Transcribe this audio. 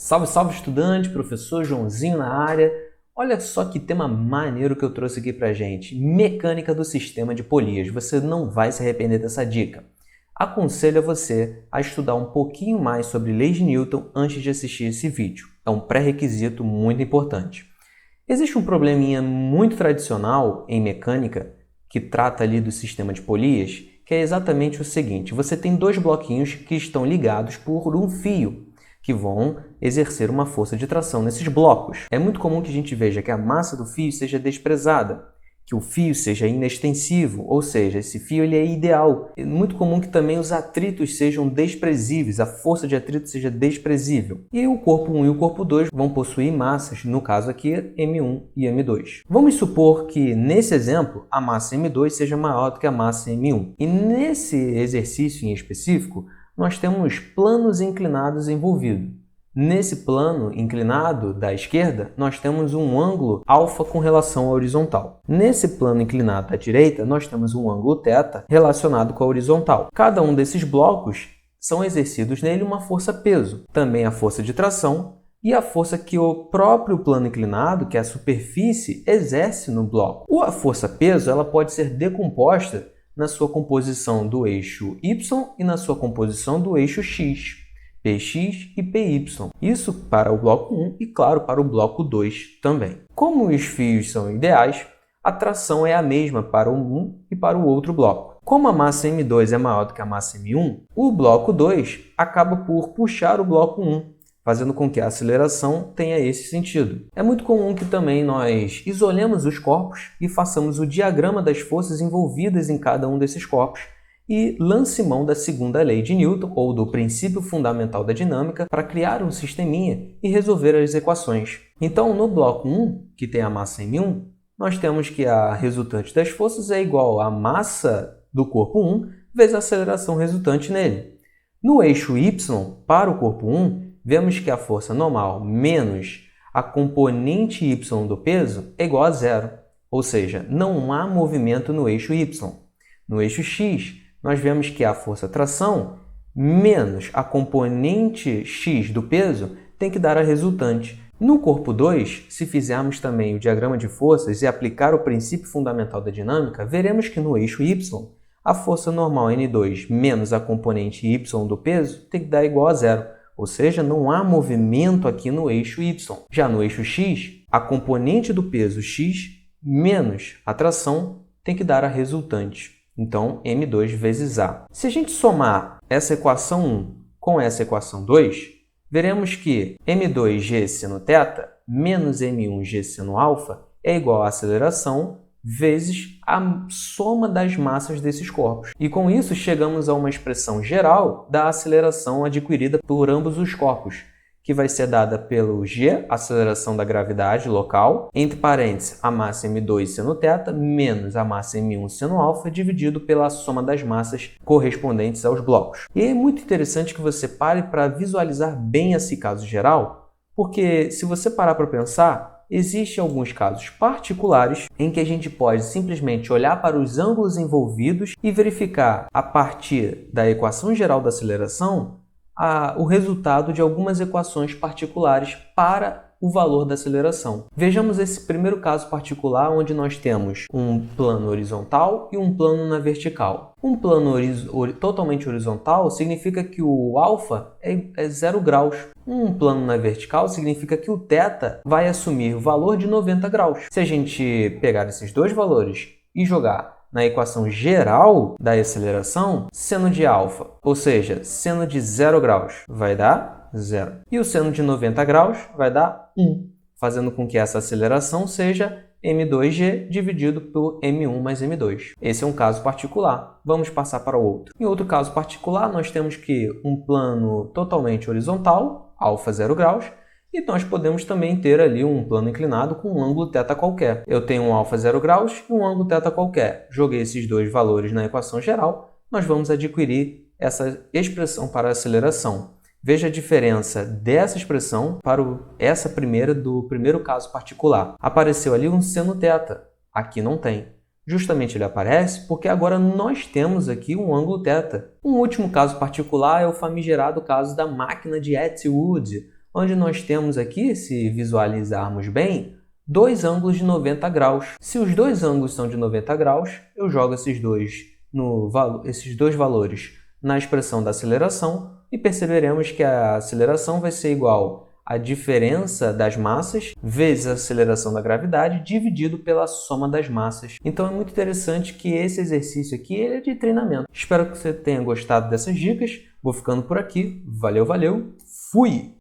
Salve, salve estudante, professor Joãozinho na área. Olha só que tema maneiro que eu trouxe aqui pra gente. Mecânica do sistema de polias. Você não vai se arrepender dessa dica. Aconselho a você a estudar um pouquinho mais sobre leis de Newton antes de assistir esse vídeo. É um pré-requisito muito importante. Existe um probleminha muito tradicional em mecânica que trata ali do sistema de polias, que é exatamente o seguinte. Você tem dois bloquinhos que estão ligados por um fio, que vão exercer uma força de tração nesses blocos. É muito comum que a gente veja que a massa do fio seja desprezada, que o fio seja inextensivo, ou seja, esse fio ele é ideal. É muito comum que também os atritos sejam desprezíveis, a força de atrito seja desprezível. E o corpo 1 e o corpo 2 vão possuir massas, no caso aqui, M1 e M2. Vamos supor que, nesse exemplo, a massa M2 seja maior do que a massa M1. E nesse exercício em específico, nós temos planos inclinados envolvidos. Nesse plano inclinado da esquerda, nós temos um ângulo alfa com relação à horizontal. Nesse plano inclinado da direita, nós temos um ângulo θ relacionado com a horizontal. Cada um desses blocos são exercidos nele uma força-peso, também a força de tração e a força que o próprio plano inclinado, que é a superfície, exerce no bloco. A força-peso ela pode ser decomposta na sua composição do eixo Y e na sua composição do eixo X, Px e Py. Isso para o bloco 1 e, claro, para o bloco 2 também. Como os fios são ideais, a tração é a mesma para um e para o outro bloco. Como a massa M2 é maior do que a massa M1, o bloco 2 acaba por puxar o bloco 1, fazendo com que a aceleração tenha esse sentido. É muito comum que também nós isolemos os corpos e façamos o diagrama das forças envolvidas em cada um desses corpos e lance mão da segunda lei de Newton, ou do princípio fundamental da dinâmica, para criar um sisteminha e resolver as equações. Então, no bloco 1, que tem a massa M1, nós temos que a resultante das forças é igual à massa do corpo 1 vezes a aceleração resultante nele. No eixo Y, para o corpo 1, vemos que a força normal menos a componente y do peso é igual a zero, ou seja, não há movimento no eixo y. No eixo x, nós vemos que a força tração menos a componente x do peso tem que dar a resultante. No corpo 2, se fizermos também o diagrama de forças e aplicar o princípio fundamental da dinâmica, veremos que no eixo y, a força normal N2 menos a componente y do peso tem que dar igual a zero. Ou seja, não há movimento aqui no eixo y. Já no eixo x, a componente do peso x menos a tração tem que dar a resultante. Então, M2 vezes A. Se a gente somar essa equação 1 com essa equação 2, veremos que M2G seno θ menos M1G seno α é igual à aceleração vezes a soma das massas desses corpos. E com isso chegamos a uma expressão geral da aceleração adquirida por ambos os corpos, que vai ser dada pelo g, aceleração da gravidade local, entre parênteses a massa m2 seno θ menos a massa m1 seno α dividido pela soma das massas correspondentes aos blocos. E é muito interessante que você pare para visualizar bem esse caso geral, porque se você parar para pensar, existem alguns casos particulares em que a gente pode simplesmente olhar para os ângulos envolvidos e verificar, a partir da equação geral da aceleração, o resultado de algumas equações particulares para o valor da aceleração. Vejamos esse primeiro caso particular, onde nós temos um plano horizontal e um plano na vertical. Um plano totalmente horizontal significa que o alfa é 0 graus. Um plano na vertical significa que o θ vai assumir o valor de 90 graus. Se a gente pegar esses dois valores e jogar na equação geral da aceleração, seno de alfa, ou seja, seno de 0 graus, vai dar 0. E o seno de 90 graus vai dar 1, fazendo com que essa aceleração seja m2g dividido por m1 mais m2. Esse é um caso particular. Vamos passar para o outro. Em outro caso particular, nós temos que um plano totalmente horizontal, alfa 0 graus, e nós podemos também ter ali um plano inclinado com um ângulo θ qualquer. Eu tenho um alfa 0 graus e um ângulo θ qualquer. Joguei esses dois valores na equação geral, nós vamos adquirir essa expressão para a aceleração. Veja a diferença dessa expressão para essa primeira do primeiro caso particular. Apareceu ali um seno θ, aqui não tem. Justamente ele aparece porque agora nós temos aqui um ângulo θ. Um último caso particular é o famigerado caso da máquina de Atwood, onde nós temos aqui, se visualizarmos bem, dois ângulos de 90 graus. Se os dois ângulos são de 90 graus, eu jogo esses dois valores na expressão da aceleração e perceberemos que a aceleração vai ser igual à diferença das massas vezes a aceleração da gravidade dividido pela soma das massas. Então é muito interessante que esse exercício aqui ele é de treinamento. Espero que você tenha gostado dessas dicas. Vou ficando por aqui. Valeu, valeu. Fui!